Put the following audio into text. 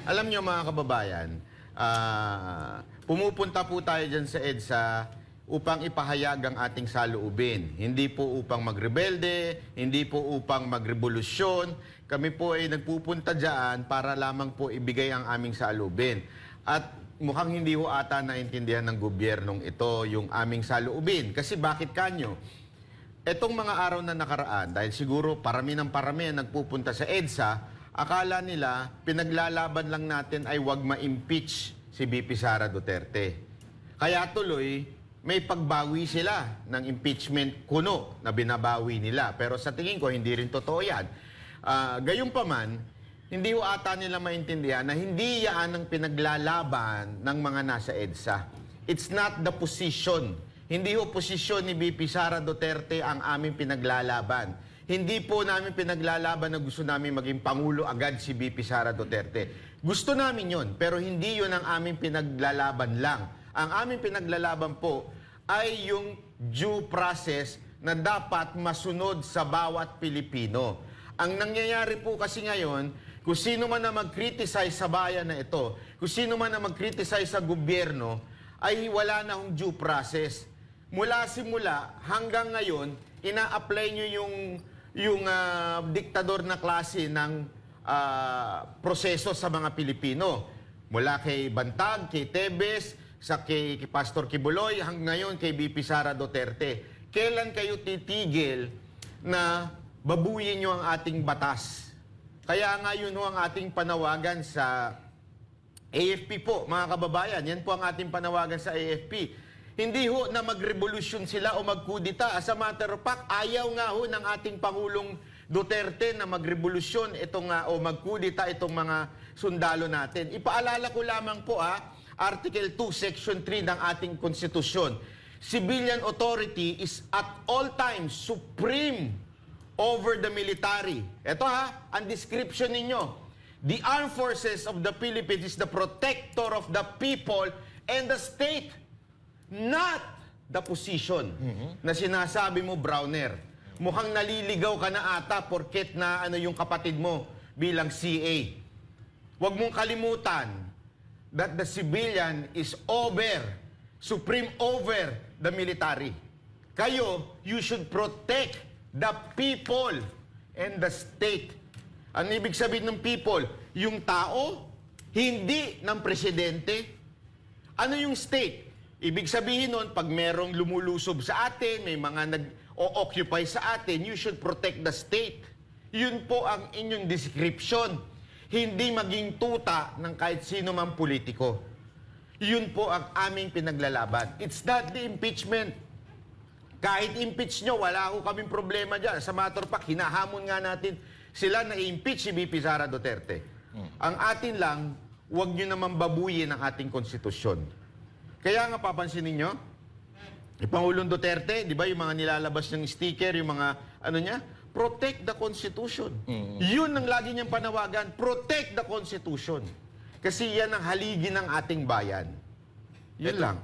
Alam nyo mga kababayan, pumupunta po tayo dyan sa EDSA upang ipahayag ang ating saloobin. Hindi po upang magrebelde, hindi po upang magrevolusyon. Kami po ay nagpupunta dyan para lamang po ibigay ang aming saloobin. At mukhang hindi ho ata naintindihan ng gobyernong ito yung aming saloobin. Kasi bakit kanyo? Etong mga araw na nakaraan, dahil siguro parami ang nagpupunta sa EDSA, akala nila pinaglalaban lang natin ay wag ma-impeach si VP Sara Duterte. Kaya tuloy, may pagbawi sila ng impeachment kuno na binabawi nila. Pero sa tingin ko, hindi rin totoo yan. Gayunpaman, hindi ho ata nila maintindihan na hindi yan ang pinaglalaban ng mga nasa EDSA. It's not the position. Hindi ho posisyon ni VP Sara Duterte ang aming pinaglalaban. Hindi po namin pinaglalaban na gusto namin maging Pangulo agad si VP Sara Duterte. Gusto namin yon, pero hindi yon ang aming pinaglalaban lang. Ang aming pinaglalaban po ay yung due process na dapat masunod sa bawat Pilipino. Ang nangyayari po kasi ngayon, kung sino man na mag-criticize sa bayan na ito, kung sino man na mag-criticize sa gobyerno, ay wala na hong due process. Mula simula hanggang ngayon, ina-apply nyo yung diktador na klase ng proseso sa mga Pilipino. Mula kay Bantag, kay Tebes, kay Pastor Kibuloy, hanggang ngayon kay VP Sara Duterte. Kailan kayo titigil na babuyin nyo ang ating batas? Kaya nga yun ho ang ating panawagan sa AFP po, mga kababayan. Yan po ang ating panawagan sa AFP. Hindi ho na magrevolusyon sila o magkudita. As a matter of fact, ayaw nga ho ng ating Pangulong Duterte na magrevolusyon o magkudita itong mga sundalo natin. Ipaalala ko lamang po Article 2, Section 3 ng ating konstitusyon. Civilian authority is at all times supreme over the military. Ito ang description ninyo. The armed forces of the Philippines is the protector of the people and the state. Not the position na sinasabi mo, Browner. Mukhang naliligaw ka na ata porket na yung kapatid mo bilang CA. Huwag mong kalimutan that the civilian is supreme over the military. Kayo, you should protect the people and the state. Ang ibig sabihin ng people, yung tao, hindi ng presidente. Ano yung state? Ibig sabihin nun, pag merong lumulusob sa atin, may mga nag-o-occupy sa atin, you should protect the state. Yun po ang inyong description. Hindi maging tuta ng kahit sino mang politiko. Yun po ang aming pinaglalaban. It's not the impeachment. Kahit impeach nyo, wala ko kaming problema dyan. Sa matter of fact, hinahamon nga natin sila na i-impeach si VP Sara Duterte. Ang atin lang, huwag nyo naman babuyin ang ating konstitusyon. Kaya nga papansin ninyo, Pangulong Duterte, di ba yung mga nilalabas ng sticker, yung mga protect the Constitution. Yun ang lagi niyang panawagan, protect the Constitution. Kasi yan ang haligi ng ating bayan. Yun lang.